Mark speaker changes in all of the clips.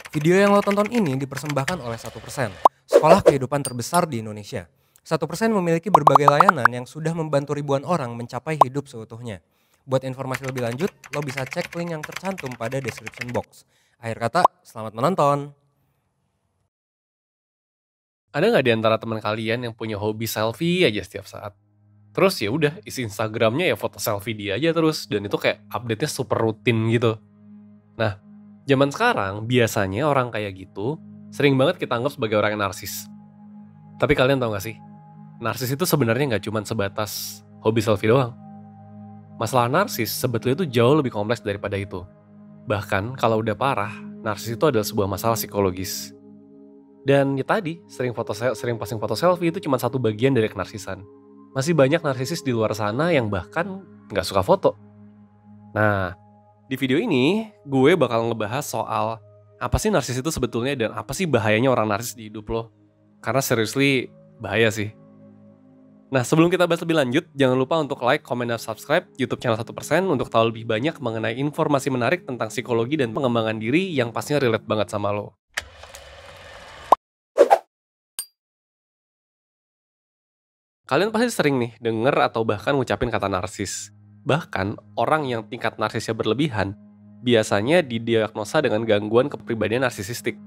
Speaker 1: Video yang lo tonton ini dipersembahkan oleh 1%, sekolah kehidupan terbesar di Indonesia. 1% memiliki berbagai layanan yang sudah membantu ribuan orang mencapai hidup seutuhnya. Buat informasi lebih lanjut, lo bisa cek link yang tercantum pada description box. Akhir kata, selamat menonton.
Speaker 2: Ada nggak di antara teman kalian yang punya hobi selfie aja setiap saat? Terus ya udah isi Instagramnya ya foto selfie dia aja terus, dan itu kayak update-nya super rutin gitu. Nah, zaman sekarang biasanya orang kayak gitu sering banget kita anggap sebagai orang yang narsis. Tapi kalian tahu nggak sih, narsis itu sebenarnya nggak cuma sebatas hobi selfie doang. Masalah narsis sebetulnya itu jauh lebih kompleks daripada itu. Bahkan kalau udah parah, narsis itu adalah sebuah masalah psikologis. Dan ya tadi, sering posting foto selfie itu cuma satu bagian dari kenarsisan. Masih banyak narsisis di luar sana yang bahkan nggak suka foto. Nah, di video ini gue bakal ngebahas soal apa sih narsis itu sebetulnya dan apa sih bahayanya orang narsis di hidup lo. Karena seriously, bahaya sih. Nah, sebelum kita bahas lebih lanjut, jangan lupa untuk like, comment, dan subscribe YouTube channel 1% untuk tahu lebih banyak mengenai informasi menarik tentang psikologi dan pengembangan diri yang pastinya relate banget sama lo. Kalian pasti sering nih denger atau bahkan ngucapin kata narsis. Bahkan, orang yang tingkat narsisnya berlebihan biasanya didiagnosa dengan gangguan kepribadian narsisistik.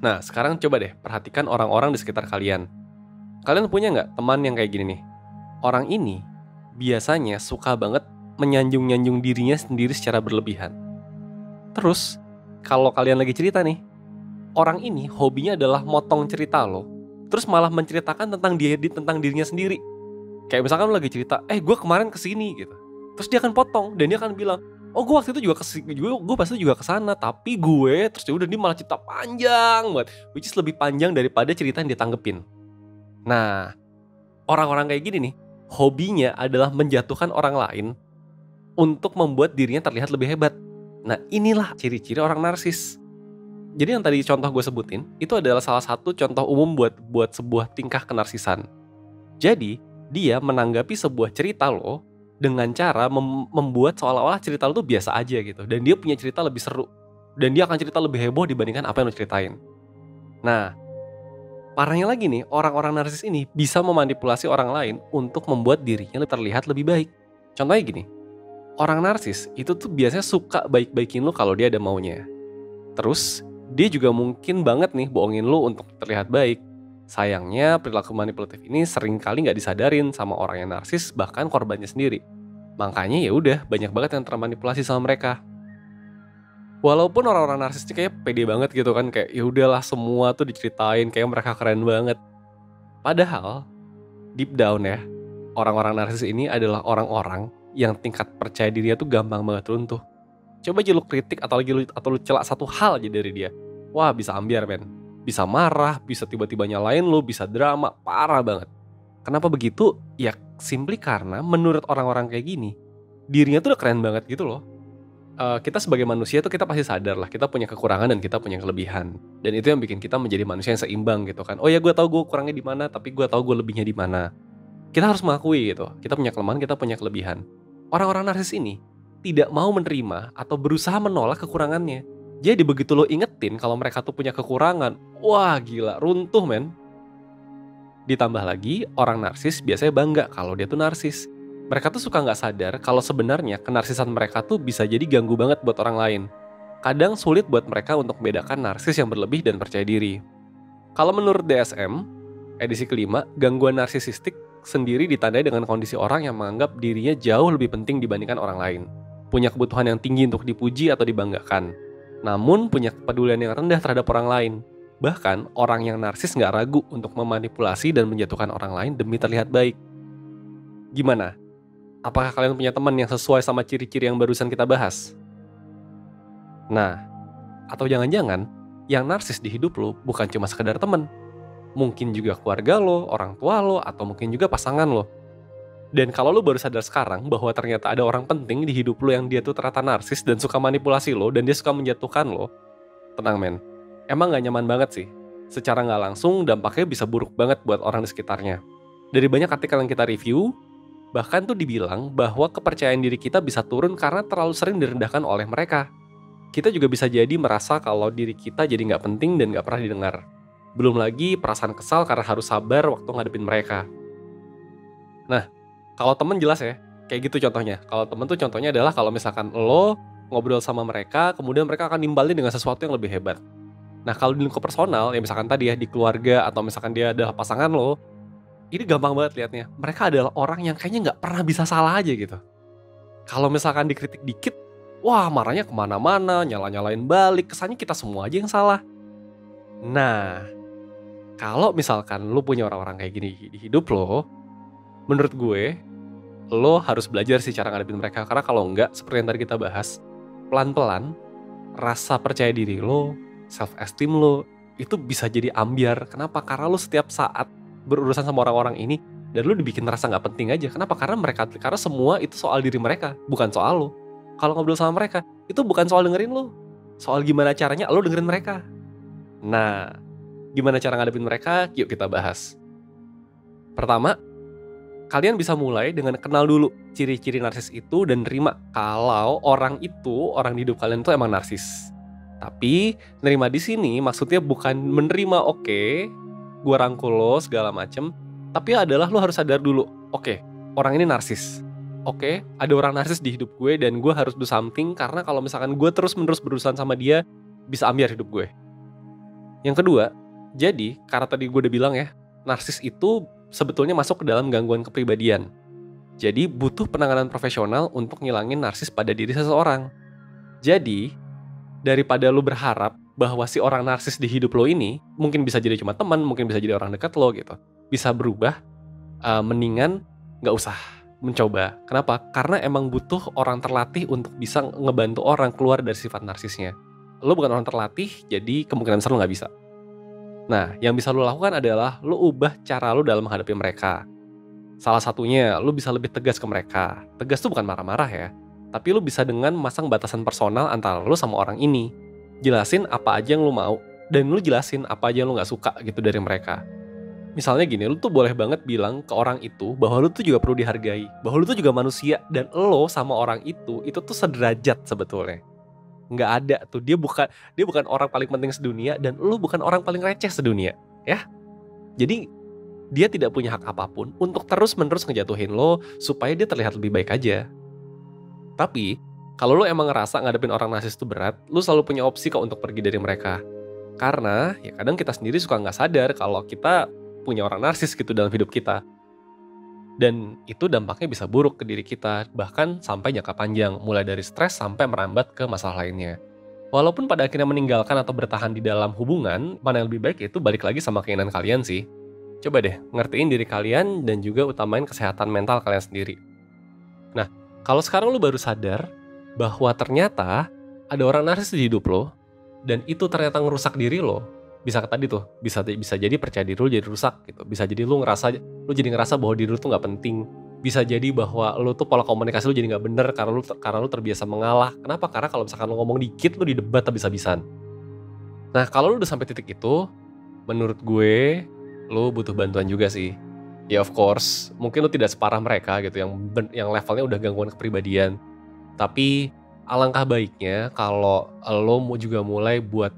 Speaker 2: Nah, sekarang coba deh perhatikan orang-orang di sekitar kalian. Kalian punya nggak teman yang kayak gini nih? Orang ini biasanya suka banget menyanjung-nyanjung dirinya sendiri secara berlebihan. Terus, kalau kalian lagi cerita nih, orang ini hobinya adalah motong cerita lo, terus malah menceritakan tentang dirinya sendiri. Kayak misalkan lo lagi cerita, gue kemarin kesini gitu. Terus dia akan potong dan dia akan bilang, oh gue waktu itu juga kesini, gue pasti juga kesana, tapi gue, terus udah dia malah cerita panjang banget, which is lebih panjang daripada cerita yang ditanggepin. Nah, orang-orang kayak gini nih, hobinya adalah menjatuhkan orang lain untuk membuat dirinya terlihat lebih hebat. Nah, inilah ciri-ciri orang narsis. Jadi yang tadi contoh gue sebutin, itu adalah salah satu contoh umum buat sebuah tingkah kenarsisan. Jadi, dia menanggapi sebuah cerita lo dengan cara membuat seolah-olah cerita lo tuh biasa aja gitu. Dan dia punya cerita lebih seru. Dan dia akan cerita lebih heboh dibandingkan apa yang lo ceritain. Nah, parahnya lagi nih, orang-orang narsis ini bisa memanipulasi orang lain untuk membuat dirinya terlihat lebih baik. Contohnya gini, orang narsis itu tuh biasanya suka baik-baikin lo kalau dia ada maunya. Terus, dia juga mungkin banget nih bohongin lo untuk terlihat baik. Sayangnya, perilaku manipulatif ini sering kali nggak disadarin sama orang yang narsis, bahkan korbannya sendiri. Makanya ya udah banyak banget yang termanipulasi sama mereka. Walaupun orang-orang narsis ini kayak pede banget gitu kan, kayak ya udahlah semua tuh diceritain, kayak mereka keren banget. Padahal, deep down ya, orang-orang narsis ini adalah orang-orang yang tingkat percaya dirinya tuh gampang banget runtuh. Coba aja lu kritik atau lu celak satu hal aja dari dia. Wah, bisa ambiar men. Bisa marah, bisa tiba-tiba nyalain lu, bisa drama, parah banget. Kenapa begitu? Ya simply karena menurut orang-orang kayak gini, dirinya tuh udah keren banget gitu loh. Kita sebagai manusia tuh kita pasti sadar lah, kita punya kekurangan dan kita punya kelebihan. Dan itu yang bikin kita menjadi manusia yang seimbang gitu kan. Oh ya, gue tahu gue kurangnya di mana, tapi gue tahu gue lebihnya di mana. Kita harus mengakui gitu. Kita punya kelemahan, kita punya kelebihan. Orang-orang narsis ini tidak mau menerima atau berusaha menolak kekurangannya. Jadi begitu lo ingetin kalau mereka tuh punya kekurangan, wah gila, runtuh men. Ditambah lagi, orang narsis biasanya bangga kalau dia tuh narsis. Mereka tuh suka gak sadar kalau sebenarnya kenarsisan mereka tuh bisa jadi ganggu banget buat orang lain. Kadang sulit buat mereka untuk membedakan narsis yang berlebih dan percaya diri. Kalau menurut DSM, edisi kelima, gangguan narsisistik sendiri ditandai dengan kondisi orang yang menganggap dirinya jauh lebih penting dibandingkan orang lain. Punya kebutuhan yang tinggi untuk dipuji atau dibanggakan, namun punya kepedulian yang rendah terhadap orang lain. Bahkan, orang yang narsis gak ragu untuk memanipulasi dan menjatuhkan orang lain demi terlihat baik. Gimana? Apakah kalian punya teman yang sesuai sama ciri-ciri yang barusan kita bahas? Nah, atau jangan-jangan, yang narsis di hidup lo bukan cuma sekedar teman. Mungkin juga keluarga lo, orang tua lo, atau mungkin juga pasangan lo. Dan kalau lo baru sadar sekarang bahwa ternyata ada orang penting di hidup lo yang dia tuh ternyata narsis dan suka manipulasi lo, dan dia suka menjatuhkan lo, tenang men, emang gak nyaman banget sih. Secara gak langsung dampaknya bisa buruk banget buat orang di sekitarnya. Dari banyak artikel yang kita review, bahkan tuh dibilang bahwa kepercayaan diri kita bisa turun karena terlalu sering direndahkan oleh mereka. kita juga bisa jadi merasa kalau diri kita jadi nggak penting dan nggak pernah didengar. Belum lagi perasaan kesal karena harus sabar waktu ngadepin mereka. Nah, kalau temen jelas ya, kayak gitu contohnya. Kalau temen tuh contohnya adalah kalau misalkan lo ngobrol sama mereka, kemudian mereka akan nimbalin dengan sesuatu yang lebih hebat. Nah, kalau di lingkup personal, ya misalkan tadi ya di keluarga atau misalkan dia adalah pasangan lo, ini gampang banget liatnya. Mereka adalah orang yang kayaknya nggak pernah bisa salah aja gitu. Kalau misalkan dikritik dikit, wah marahnya kemana-mana, nyala-nyalain balik, kesannya kita semua aja yang salah. Nah, kalau misalkan lo punya orang-orang kayak gini di hidup lo, menurut gue, lo harus belajar sih cara ngadepin mereka. Karena kalau enggak, seperti yang tadi kita bahas, pelan-pelan, rasa percaya diri lo, self-esteem lo, itu bisa jadi ambiar. Kenapa? Karena lo setiap saat berurusan sama orang-orang ini, dan lo dibikin merasa gak penting aja. Kenapa? Karena semua itu soal diri mereka, bukan soal lo. Kalau ngobrol sama mereka, itu bukan soal dengerin lo. Soal gimana caranya lo dengerin mereka. Nah, gimana cara ngadepin mereka? Yuk kita bahas. Pertama, kalian bisa mulai dengan kenal dulu ciri-ciri narsis itu dan nerima kalau orang di hidup kalian itu emang narsis. Tapi nerima di sini maksudnya bukan menerima oke, gua rangkul lo segala macem, tapi adalah lo harus sadar dulu, oke, orang ini narsis. Oke, ada orang narsis di hidup gue dan gue harus do something karena kalau misalkan gue terus-menerus berurusan sama dia, bisa ambiar hidup gue. Yang kedua, jadi karena tadi gue udah bilang ya, narsis itu sebetulnya masuk ke dalam gangguan kepribadian. Jadi butuh penanganan profesional untuk ngilangin narsis pada diri seseorang. Jadi, daripada lo berharap bahwa si orang narsis di hidup lo ini, mungkin bisa jadi cuma teman, mungkin bisa jadi orang dekat lo gitu, bisa berubah, mendingan gak usah mencoba. Kenapa? Karena emang butuh orang terlatih untuk bisa ngebantu orang keluar dari sifat narsisnya. Lo bukan orang terlatih, jadi kemungkinan besar lo gak bisa. Nah, yang bisa lo lakukan adalah lo ubah cara lo dalam menghadapi mereka. Salah satunya, lo bisa lebih tegas ke mereka. Tegas tuh bukan marah-marah ya, tapi lo bisa dengan memasang batasan personal antara lo sama orang ini. Jelasin apa aja yang lo mau, dan lo jelasin apa aja yang lo gak suka gitu dari mereka. Misalnya gini, lo tuh boleh banget bilang ke orang itu bahwa lo tuh juga perlu dihargai, bahwa lo tuh juga manusia, dan lo sama orang itu tuh sederajat sebetulnya. Nggak ada tuh, dia bukan orang paling penting sedunia, dan lo bukan orang paling receh sedunia, ya. Jadi dia tidak punya hak apapun untuk terus-menerus ngejatuhin lo supaya dia terlihat lebih baik aja. Tapi kalau lo emang ngerasa ngadepin orang narsis itu berat, lo selalu punya opsi kok untuk pergi dari mereka. Karena ya kadang kita sendiri suka nggak sadar kalau kita punya orang narsis gitu dalam hidup kita. Dan itu dampaknya bisa buruk ke diri kita, bahkan sampai jangka panjang, mulai dari stres sampai merambat ke masalah lainnya. Walaupun pada akhirnya meninggalkan atau bertahan di dalam hubungan, mana yang lebih baik itu balik lagi sama keinginan kalian sih. Coba deh, ngertiin diri kalian dan juga utamain kesehatan mental kalian sendiri. Nah, kalau sekarang lo baru sadar bahwa ternyata ada orang narsis di hidup lo, dan itu ternyata ngerusak diri lo, bisa jadi percaya diri lo jadi rusak gitu. Bisa jadi lo jadi ngerasa bahwa diri lo tuh nggak penting. Bisa jadi bahwa lo tuh pola komunikasi lo jadi nggak bener karena lo terbiasa mengalah. Kenapa? Karena kalau misalkan lo ngomong dikit lo didebat habis-habisan. Nah, kalau lo udah sampai titik itu, menurut gue lo butuh bantuan juga sih. Ya of course, mungkin lo tidak separah mereka gitu yang levelnya udah gangguan kepribadian. Tapi alangkah baiknya kalau lo mau juga mulai buat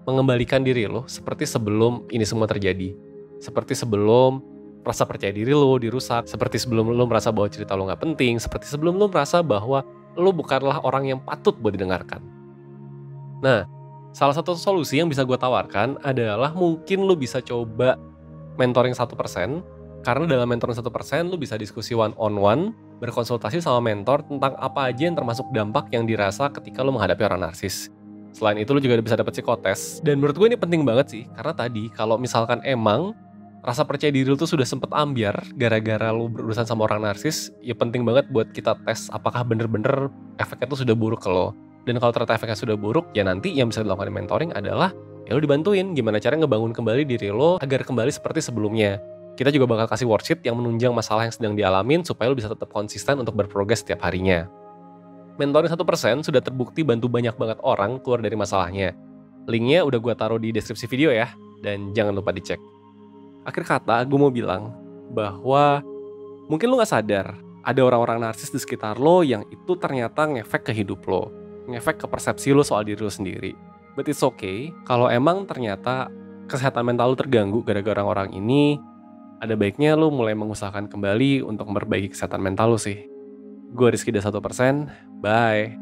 Speaker 2: mengembalikan diri lo seperti sebelum ini semua terjadi. Seperti sebelum rasa percaya diri lo dirusak, seperti sebelum lo merasa bahwa cerita lo gak penting, seperti sebelum lo merasa bahwa lo bukanlah orang yang patut buat didengarkan. Nah, salah satu solusi yang bisa gue tawarkan adalah mungkin lo bisa coba mentoring 1%, karena dalam mentoring 1% lo bisa diskusi one-on-one, berkonsultasi sama mentor tentang apa aja yang termasuk dampak yang dirasa ketika lo menghadapi orang narsis. Selain itu lo juga bisa dapat psikotes. Dan menurut gue ini penting banget sih, karena tadi kalau misalkan emang rasa percaya diri lo tuh sudah sempet ambiar gara-gara lo berurusan sama orang narsis, ya penting banget buat kita tes apakah bener-bener efeknya tuh sudah buruk ke lo. Dan kalau ternyata efeknya sudah buruk, ya nanti yang bisa dilakukan di mentoring adalah ya lo dibantuin gimana cara ngebangun kembali diri lo agar kembali seperti sebelumnya. Kita juga bakal kasih worksheet yang menunjang masalah yang sedang dialamin supaya lo bisa tetap konsisten untuk berprogres setiap harinya. Mentoring 1% sudah terbukti bantu banyak banget orang keluar dari masalahnya. Linknya udah gue taruh di deskripsi video ya, dan jangan lupa dicek. Akhir kata, gue mau bilang bahwa mungkin lo gak sadar ada orang-orang narsis di sekitar lo yang itu ternyata ngefek ke hidup lo. ngefek ke persepsi lo soal diri lo sendiri. But it's okay, kalau emang ternyata kesehatan mental lo terganggu gara-gara orang ini, ada baiknya lo mulai mengusahakan kembali untuk memperbaiki kesehatan mental lo sih. Gue Rizky dari 1%, bye.